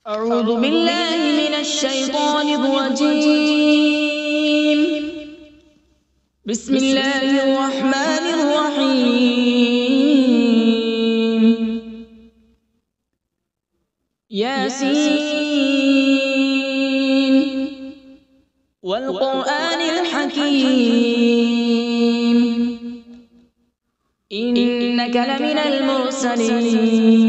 أعوذ بالله من الشيطان الرجيم. بسم الله الرحمن الرحيم. ياسين والقرآن الحكيم إنك لمن المرسلين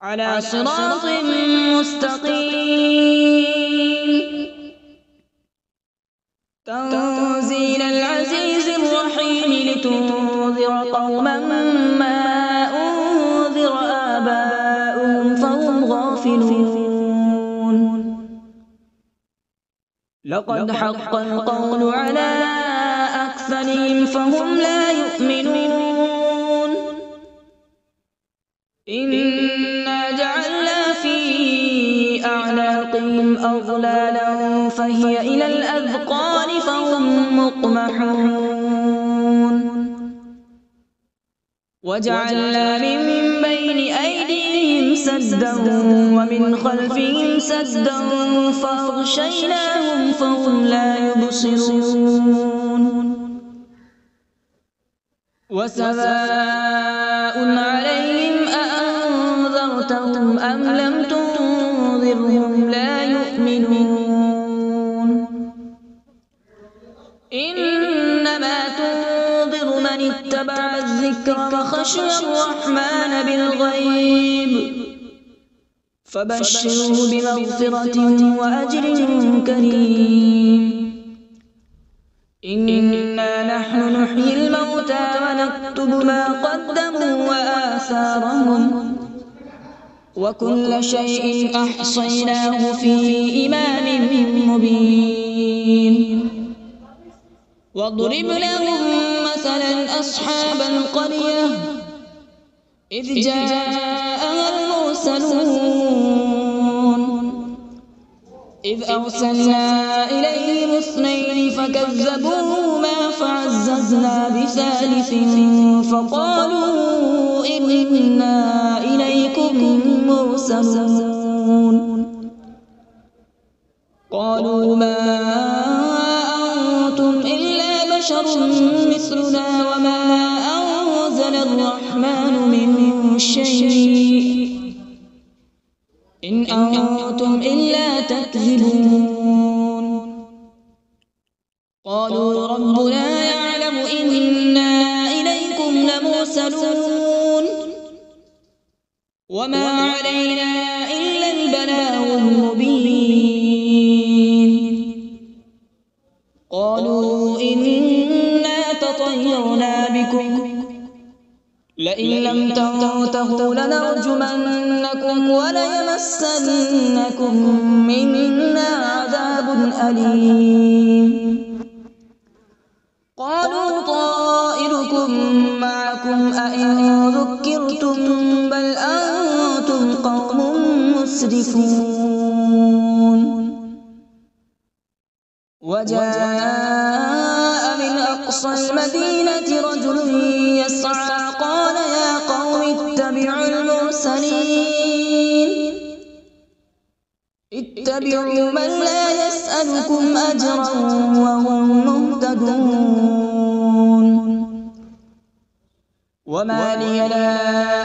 على صراط مستقيم. تنزيل العزيز الرحيم لتنذر قوما ما أنذر آباؤهم فهم غافلون. لقد حق القول على أكثرهم فهم لا يؤمنون. إنا جعلنا في أعناقهم أغلالا فهي إلى الأذقان فهم مقمحون. وجعلنا من بين أيديهم سدا ومن خلفهم سدا فأغشيناهم فهم لا يبصرون. وسواء عليهم أأنذرتهم أم لم تنذرهم لا يؤمنون. إنما تنذر من اتبع الذكر وخشي الرحمن بالغيب فبشره بمغفرة وأجر كريم. إنا نحن نحيي الموتى ونكتب ما قدموا وآثارهم وكل شيء أحصيناه في إمام مبين. واضرب لهم مثلا أصحاب القرية إذ جاءها المرسلون إذ أرسلنا إليهم اثنين فكذبوهما فعززنا بثالث فقالوا إنا إليكم مرسلون. قالوا ما أنتم إلا بشر مثلنا وما أنزل الرحمن من شيء إن أنتم إلا تكذبون. قالوا ربنا يعلم إنا إليكم لمرسلون وما علينا إلا البلاغ المبين. قالوا إنا تطيرنا بكم لئن لم تنتهوا لنرجمنكم وليمسنكم منا عذاب أليم. قالوا طائركم معكم أئن ذكرتم بل أنتم قوم مسرفون. وجاء من أقصى المدينة رجل يسعى قال يا قوم اتبعوا المرسلين اتبعوا من لا يسألكم أجرا وهم مهتدون. وما لي لا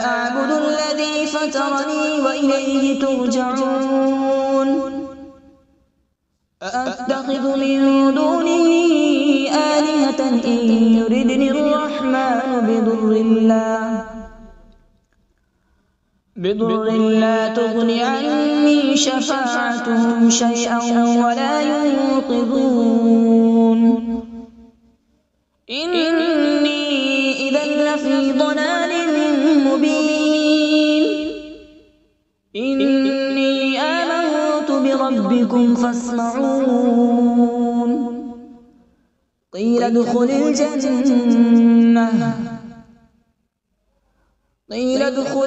أعبد الذي فطرني وإليه ترجعون. أأتخذ من دونه آلهة إن يردني الرحمن بضر لا تغن عني شفاعتهم شيئا ولا ينقذون. إني إذا لفي ضلال مبين. إني آمنت بربكم فاسمعون. قيل ادخل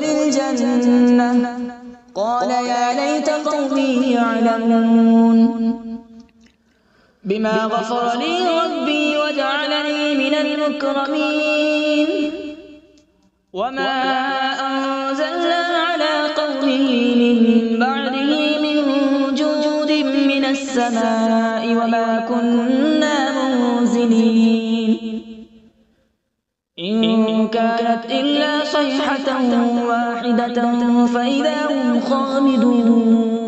الجنة قال يا ليت قومي يعلمون. بما غفر لي ربي وجعلني من المكرمين. وما أنزلنا على به من بعده من جود من السماء وما كنا منزلين إن كانت إلا صيحة واحدة فإذا هم خامدون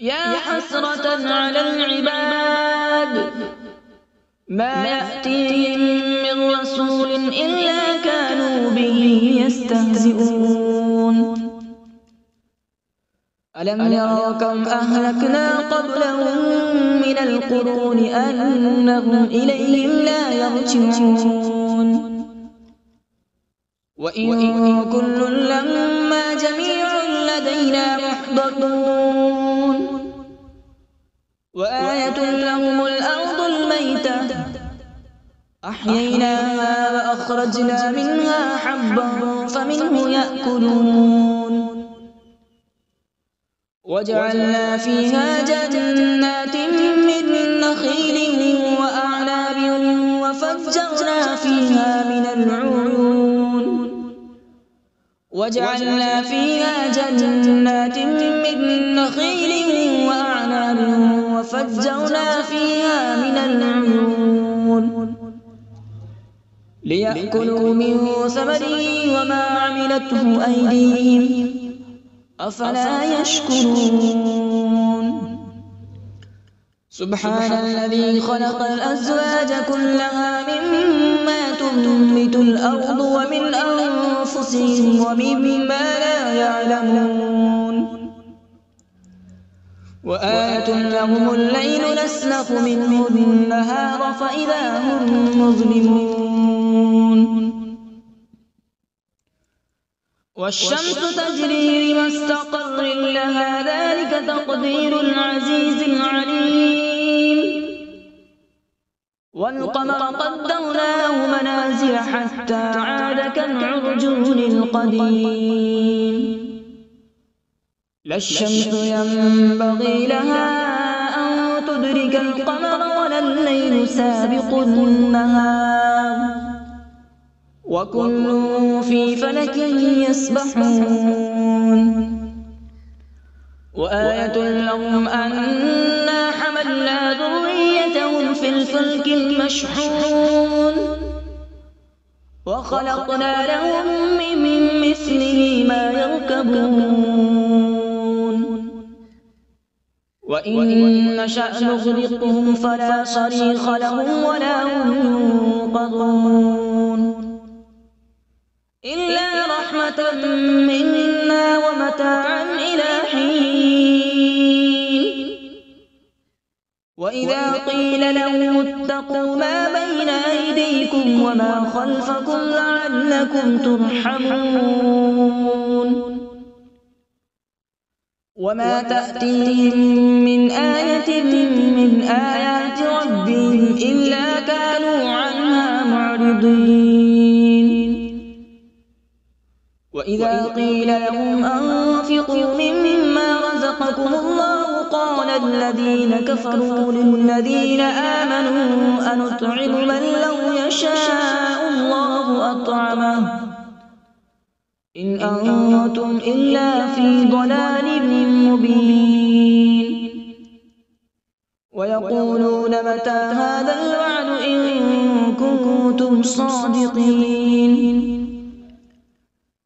يا حسرة على العباد ما يأتيهم من رسول إلا كانوا به يستهزئون ألم يروا كم أهلكنا قبلهم من القرون أنهم إليهم لا يرجعون وإن كل لما جميع لدينا محضرون وآية لهم الأرض الميتة أحييناها وأخرجنا منها حبا فمنه يأكلون وجعلنا فيها جنات من نخيل وأعناب وفجرنا فيها من العيون وجعلنا فيها جنات من نخيل وأعناب وفجرنا فيها من العيون ليأكلوا من ثمره وما عملته أيديهم أفلا يشكرون سبحان الذي خلق الأزواج كلها مما تنبت الأرض ومن أنفسهم ومما لا يعلمون وآية لهم الليل نسلخ منه النهار فإذا هم مظلمون والشمس تجري لمستقر لها ذلك تقدير العزيز العليم والقمر قدرناه منازل حتى عاد كالعرجون القديم لا الشمس ينبغي لها أن تدرك القمر ولا الليل سابق النهار وكل في فلك يسبحون وآية لهم أنا حملنا ذريتهم في الفلك المشحون وخلقنا لهم من مثله ما يركبون وإن نشأ نغرقهم فلا صريخ لهم ولا هم ينقذون إلا رحمة منا ومتاعا إلى حين وإذا قيل لهم اتقوا ما بين أيديكم وما خلفكم لعلكم ترحمون وما تأتيهم من آية من آيات ربهم إلا كانوا عنها معرضين وإذا قيل لهم أنفقوا مما رزقكم الله قال الذين كفروا للذين آمنوا أنطعم من لو يشاء الله أطعمه إن أنتم إلا في ضلال مبين ويقولون متى هذا الوعد إن كنتم صادقين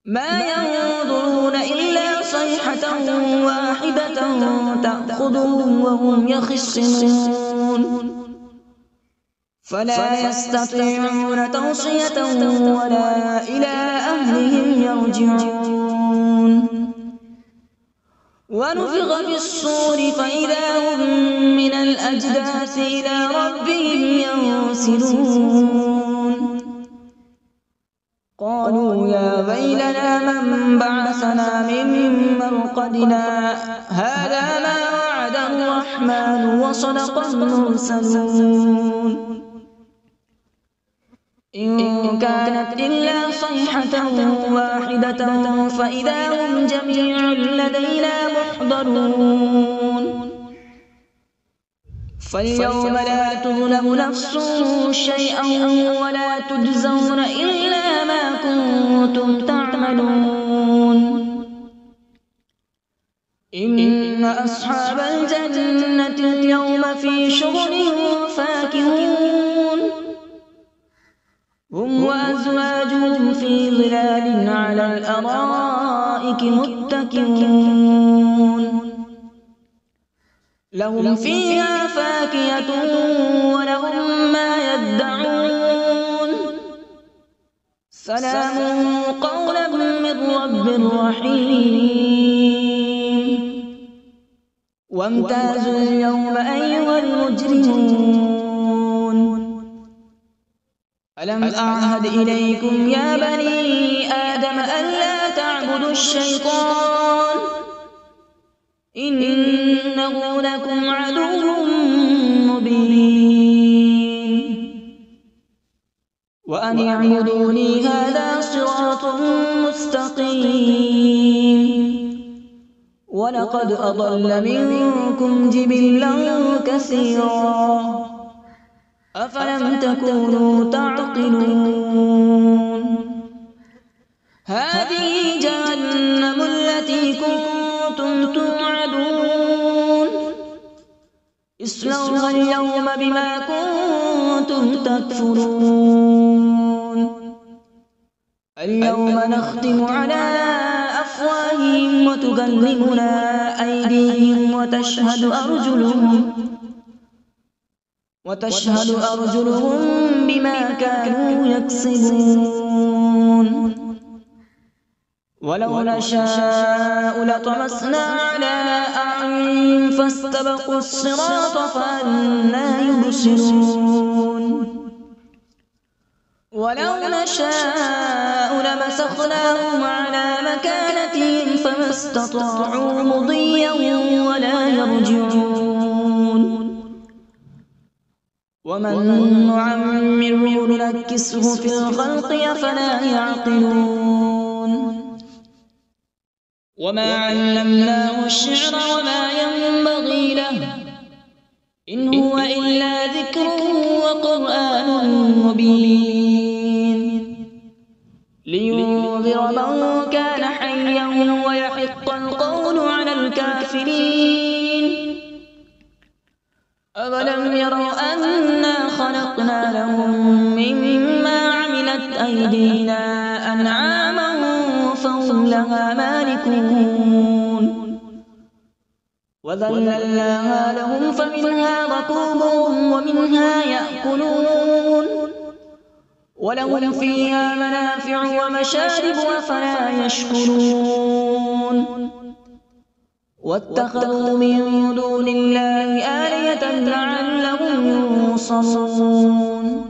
ما ينظرون إلا صيحة واحدة تأخذهم وهم يخصمون فلا يستطيعون توصية ولا إلى أهلهم يرجعون ونفخ في الصور فإذا هم من الأجداث إلى ربهم ينسلون قالوا يا ويلنا من بعثنا من مرقدنا هذا ما وعد الرحمن وصدق المرسلون إن كانت إلا صيحة واحدة فإذا هم جميع لدينا محضرون فاليوم لا تظلم نفس شيئا ولا تجزون إلا ما كنتم تعملون إن أصحاب الجنة اليوم في شغل فاكهون هم وأزواجهم في ظلال على الأرائك متكئون لهم فيها فاكهة ولهم ما يدعون سلام قولا من رب رحيم وامتازوا اليوم أيها المجرمون ألم أعهد إليكم يا بني آدم ألا تعبدوا الشيطان إنه لكم عدو مبين وأن اعبدوني هذا صراط مستقيم ولقد أضل منكم جبلا كثيرا أفلم تكونوا تعقلون هذه جهنم التي كنتم توعدون اصلوها اليوم بما كنتم تكفرون اليوم نختم على أفواههم وتكلمنا أيديهم وتشهد أرجلهم بما كانوا يكسبون ولو نشاء لطمسنا على أعينهم فاستبقوا الصراط فأنى يبصرون ولو نشاء لمسخناهم على مكانتهم فما استطاعوا مضيا ولا يرجعون ومن نعمره ننكسه في الخلق أفلا يعقلون وما علمناه الشعر وما ينبغي له إن هو إلا ذكر وقرآن مبين لينذر من كان حيا ويحق القول على الكافرين أولم يروا أنا خلقنا لهم مما عملت أيدينا أنعاما فهم لها مالكون وذللناها لهم فمنها ركوبهم ومنها يأكلون ولهم فيها منافع ومشارب أفلا يشكرون واتخذوا من دون الله آلهة لعلهم ينصرون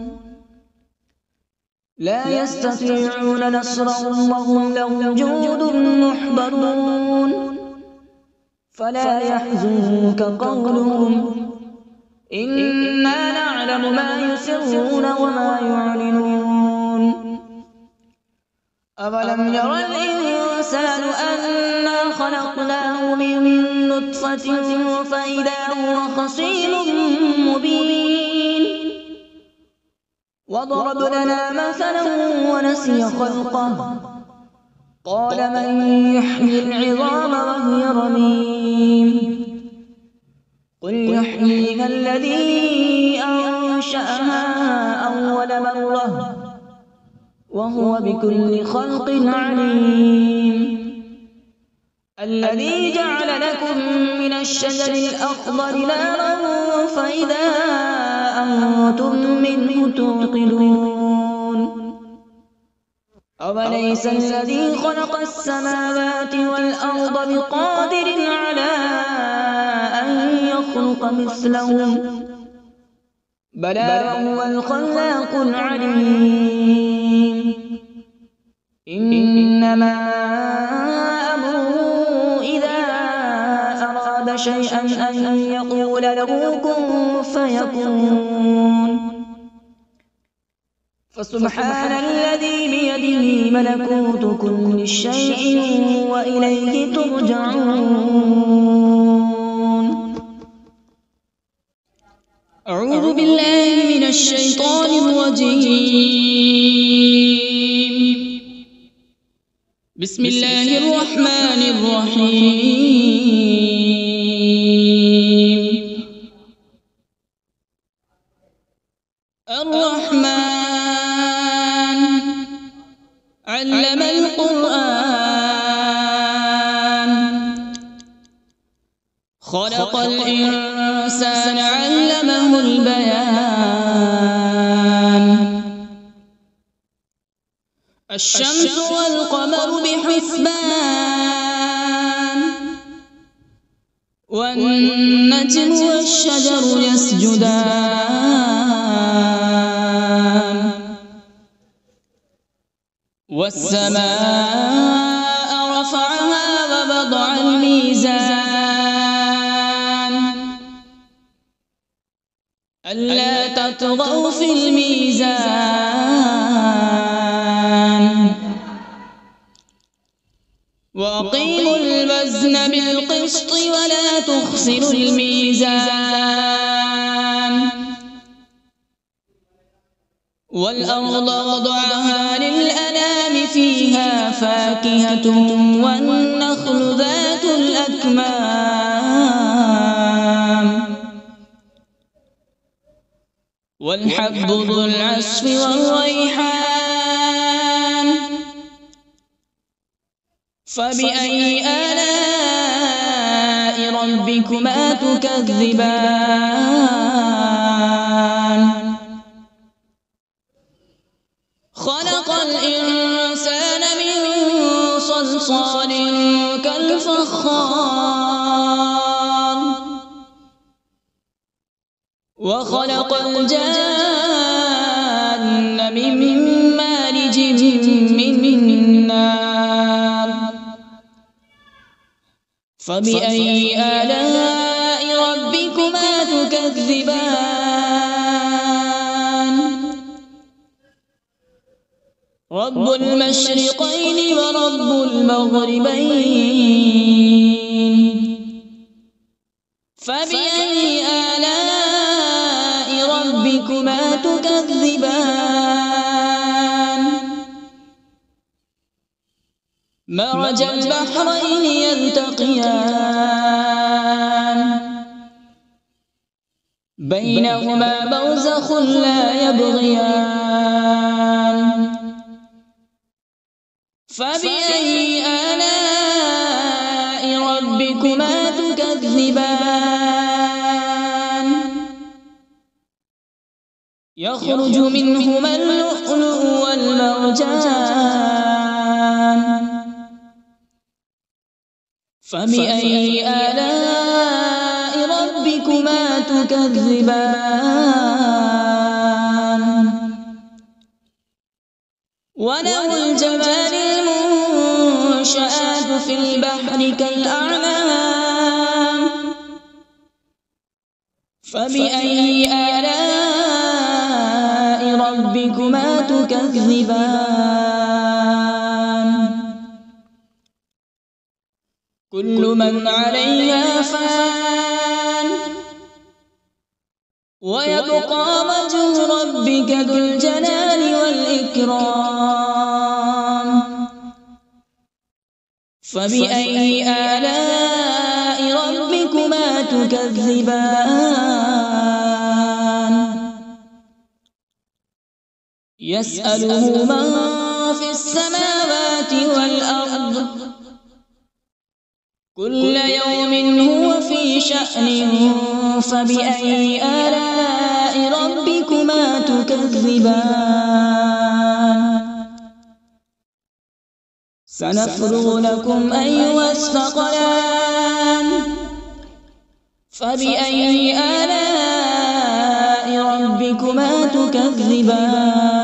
لا يستطيعون نصرهم وهم لهم جند محضرون فلا يحزنك قولهم إنا نعلم ما يسرون وما يعلنون أولم ير الإنسان أنا خلقناه من نطفة فإذا هو خصيم مبين وضرب لنا مثلا ونسي خلقه قال من يحيي العظام وهي رميم قل يحييها الذي أنشأها أول مرة وهو بكل خلق عليم الذي جعل لكم من الشجر الأخضر نارا فإذا أنتم منه توقدون أوليس الذي خلق السماوات والأرض بقادر على أن يخلق مثلهم بلى وهو الخلاق العليم إنما أمره إذا أراد شيئا أن يقول له كن فيكون فسبحان الذي بيده ملكوت كل شيء وإليه ترجعون أعوذ بالله من الشيطان الرجيم بسم الله الرحمن الرحيم. الرحمن علم القرآن، خلق الإنسان علمه البيان. الشمس والقمر بحسبان، والنجم والشجر يسجدان. والسماء رفعها ووضع الميزان، ألا تطغوا في الميزان. وأقيموا الوزن بالقسط ولا تخسروا الميزان. والأرض وضعها للأنام، فيها فاكهة والنخل ذات الأكمام، والحب ذو العصف والريحان. فبأي آلاء ربكما تكذبان؟ خلق الإنسان من صلصال كالفخار، وخلق الجان من مارج من نار. فبأي آلاء ربكما تكذبان؟ رب المشرقين ورب المغربين. فبأي آلاء ربكما تكذبان؟ مرج البحرين يلتقيان، بينهما برزخ لا يبغيان. فبأي آلاء ربكما تكذبان؟ يخرج منهما اللؤلؤ والمرجان. فبأي آلاء ربكما تكذبان؟ وله الجوار المنشآت في البحر كالأعلام. فبأي آلاء ربكما تكذبان؟ كل من عليها فان، ويبقى وجه ربك ذو الجلال والإكرام. فبأي آلاء ربكما تكذبان؟ يسأله من في السماوات والأرض، كل يوم هو في شأن. فبأي آلاء ربكما تكذبان؟ سنفرغ لكم أيها الثقلان. فبأي آلاء ربكما تكذبان؟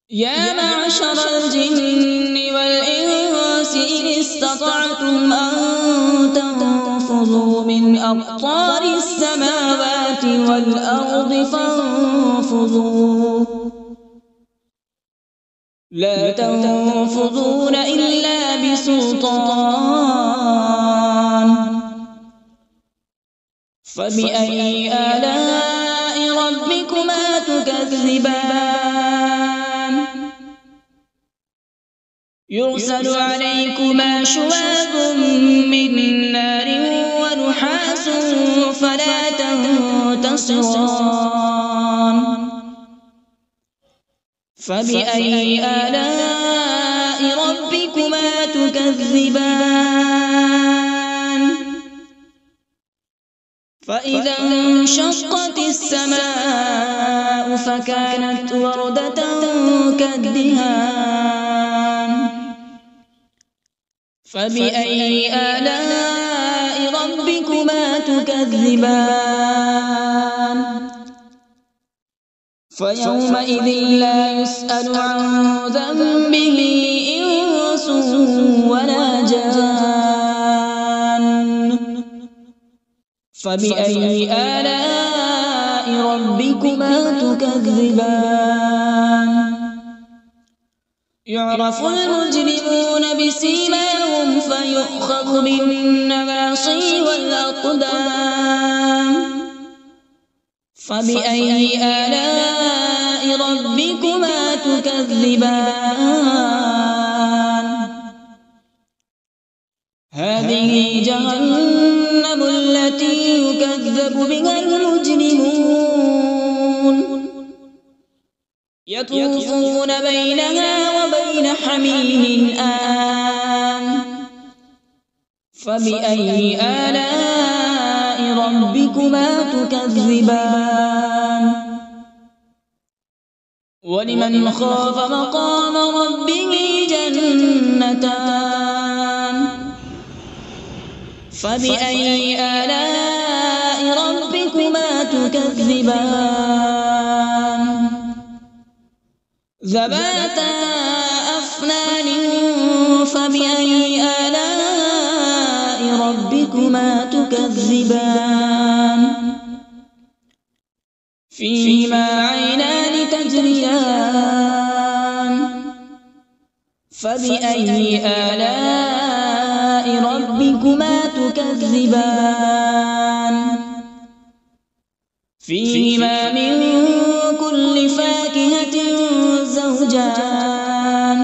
يا معشر الجن والإنس إن استطعتم أن تنفذوا من أقطار السماوات والأرض فانفذوا، لا تنفذون إلا بسلطان. فبأي آلاء ربكما تكذبان؟ يرسل عليكما شواظ من نار ونحاس فلا تنتصران فبأي آلاء ربكما تكذبان فإذا انشقت السماء فكانت وردة كالدهان فبأي آلاء ربكما تكذبان فيومئذ لا يسأل عن ذنبه إنس ولا جان فبأي آلاء ربكما تكذبان يعرف المجرمون بسيماهم فيؤخذ بالنواصي والأقدام فبأي آلاء ربكما تكذبان هذه جهنم التي يكذب بها المجرمون يطوفون بينها وبين حميم آن فبأي آلاء ربكما تكذبان ولمن خاف مقام ربه جنتان فبأي آلاء ربكما تكذبان ذواتا أفنان فبأي آلاء ربكما تكذبان فيهما عينان تجريان فبأي آلاء ربكما تكذبان فيهما من كل فاكهة زوجان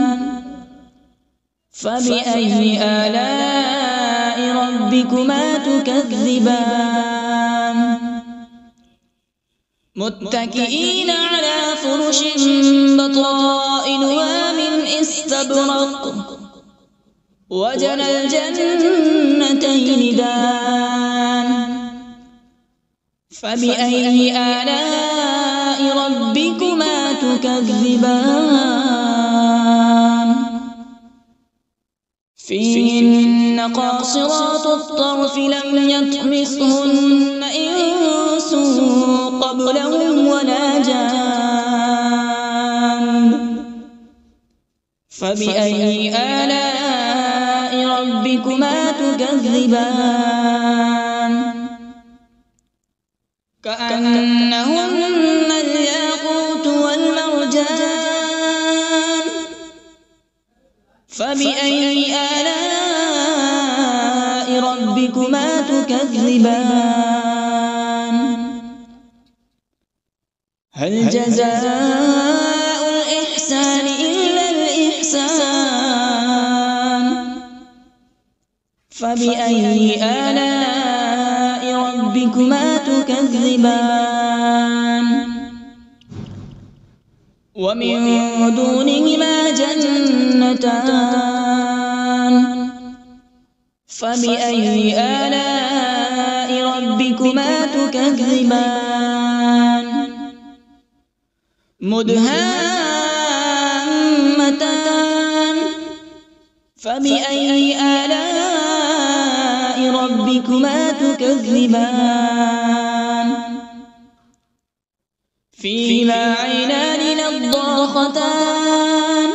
فبأي آلاء ربكما تكذبان متكئين على فرش بطائنها من استبرق وجنى الجنتين دان فبأي آلاء ربكما تكذبان فيهن قاصرات الطرف لم يطمثهن إنس قبلهم ولا جان فبأي آلاء ربكما تكذبان كأنهن الياقوت والمرجان فبأي آلاء ربكما تكذبان هل جزاء الإحسان إلا الإحسان فبأي آلاء ربكما تكذبان ومن دونهما جنتان فبأي آلاء ربكما تكذبان مدهامتان فبأي آلاء ربكما تكذبان فيهما عينان نضاختان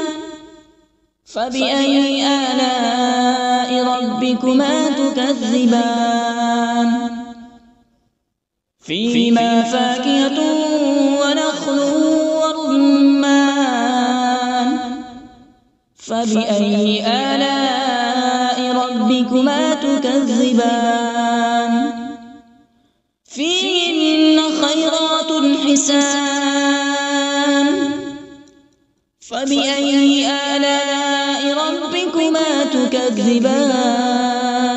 فبأي آلاء ربكما تكذبان فيهما فاكهة ونخل ورمان فبأي آلاء ربكما تكذبان فيهن خيرات حسان فبأي آلاء ربكما تكذبان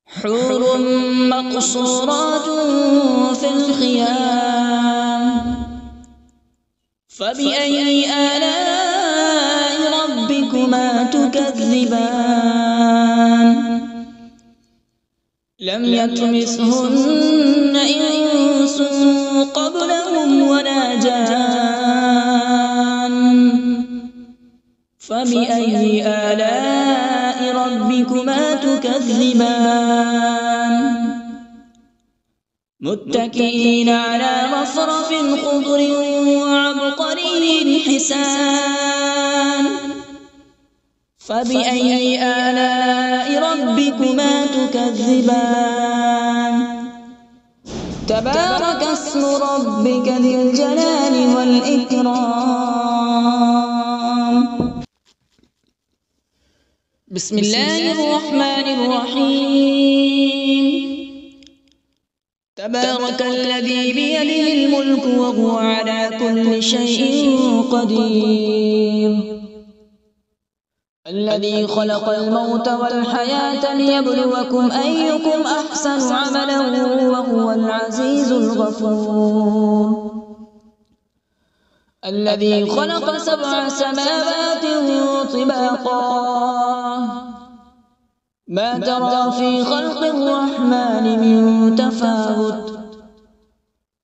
حور مقصورات في الخيام فبأي آلاء ربكما تكذبان لم يطمثهن إنس قبلهم ولا جان فبأي آلاء ربكما تكذبان متكئين على رفرف خضر وعبقري حسان فبأي آلاء ربكما تكذبان تبارك اسم ربك ذي الجلال والإكرام بسم الله الرحمن الرحيم تبارك الذي بيده الملك وهو على كل شيء قدير الذي خلق الموت والحياة ليبلوكم أيكم أحسن عملا وهو العزيز الغفور الذي خلق 7 سماوات طباقا ما ترى في خلق الرحمن من تفاوت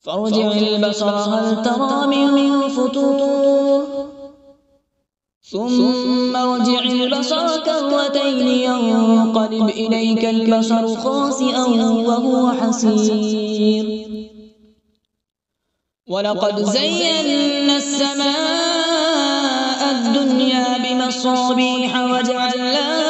فارجع البصر هل ترى من فطور ثم ارجع البصر كرتين ينقلب إليك البصر خاسئا وهو حسير ولقد زينا السماء الدنيا بمصابيح وجعلناها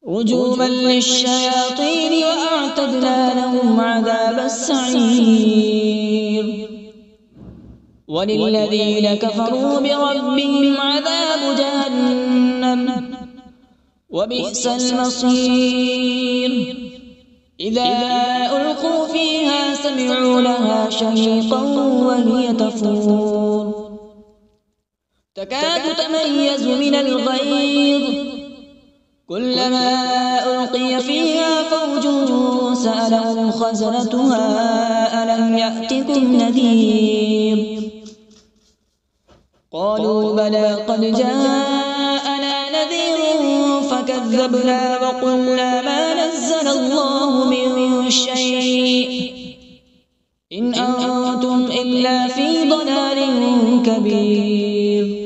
رجوما للشياطين وأعتدنا لهم عذاب السعير وللذين كفروا بربهم عذاب جهنم وبئس المصير إذا ألقوا فيها سمعوا لها شهيقا وهي تفور تكاد تميز من الغيظ كلما ألقي فيها فوج سألهم خزنتها ألم يأتكم نذير قالوا بلى قد جاءنا نذير فكذبنا وقلنا ما نزل الله من شيء إن أنتم إلا في ضلال كبير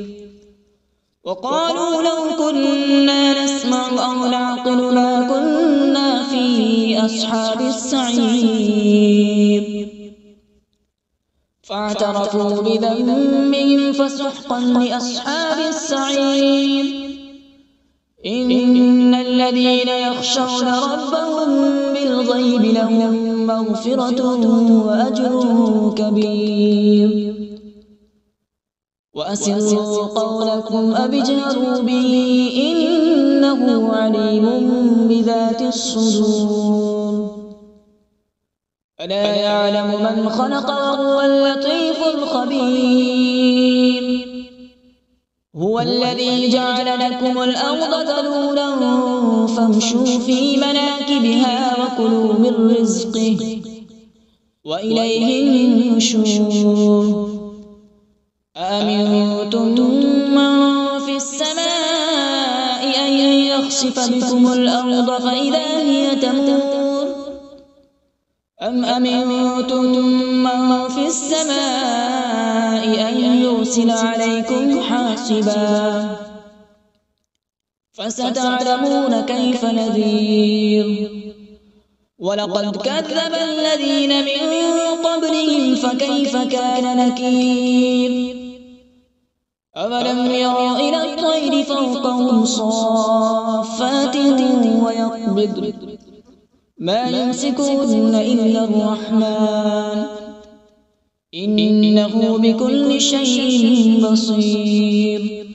وقالوا لو كنا نسمع أو نعقل ما كنا في أصحاب السعير فاعترفوا بذنبهم فسحقا لأصحاب السعير إن الذين يخشون ربهم بالغيب لهم مغفرة وأجر كبير وأسروا قولكم أو اجهروا به إنه عليم بذات الصدور ألا يعلم من خلق وهو اللطيف الخبير هو الذي جعل لكم الأرض ذلولا فامشوا في مناكبها وكلوا من رزقه وإليه النشور أأمنتم من في السماء أن يخسف بكم الأرض فإذا هي تمور أم أمنتم من في السماء أن يرسل عليكم حاصبا فستعلمون كيف نذير ولقد كذب الذين من قبلهم فكيف كان نكير أولم يروا إلى الطير فوقهم صافات ويقبض ما يمسكهن إلا الرحمن إنه بكل شيء بصير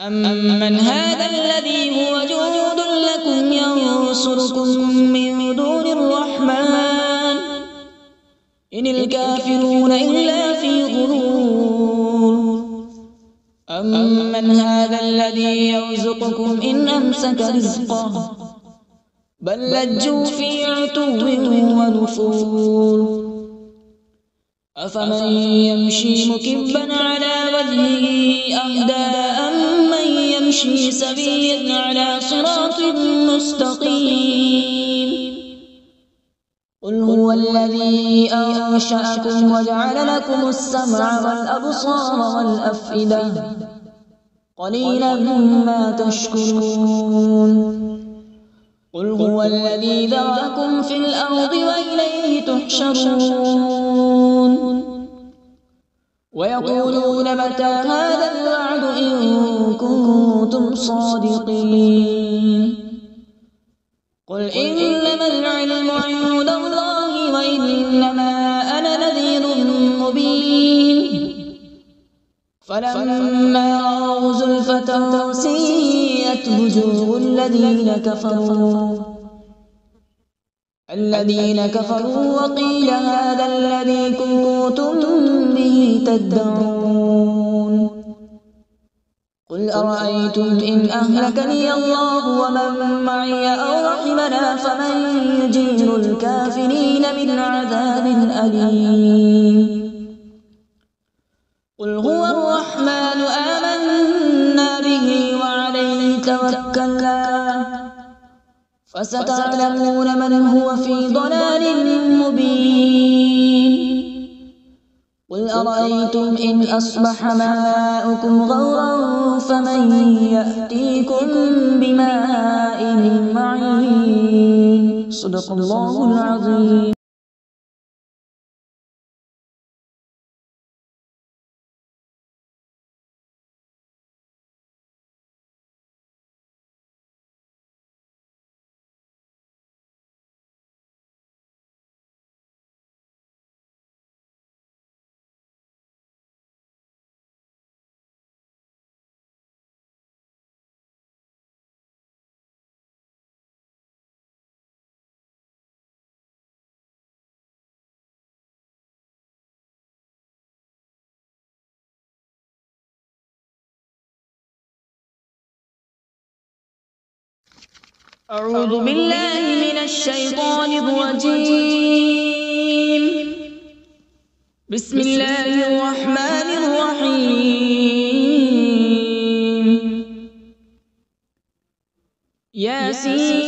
أمن هذا الذي هو جند لكم ينصركم من دون الرحمن إن الكافرون إلا في غرور أمسك رزقه بل لجوا في عتو ونفور أفمن يمشي مكبا على وجهه أهدى أمن يمشي سويا على صراط مستقيم قل هو الذي أنشأكم وجعل لكم السمع والأبصار والأفئدة قليلا ما تشكرون قل هو الذي ذرأكم في الأرض وإليه تحشرون ويقولون متى هذا الوعد إن كنتم صادقين قل إنما العلم عند الله وإنما أنا نذير مبين فلما رأوا زلفة سيئت وجوه الذين كفروا وقيل هذا الذي كنتم به تدعون قل أرأيتم إن أهلكني الله ومن معي أو رحمنا فمن يجير الكافرين من عذاب أليم قل هو الرحمن آمنا به وعليه توكلنا فستعلمون من هو في ضلال مبين قل أرأيتم إن أصبح ماؤكم غورا فمن يأتيكم بماء معين صدق الله العظيم. أعوذ بالله من الشيطان الرجيم. بسم الله الرحمن الرحيم. ياسين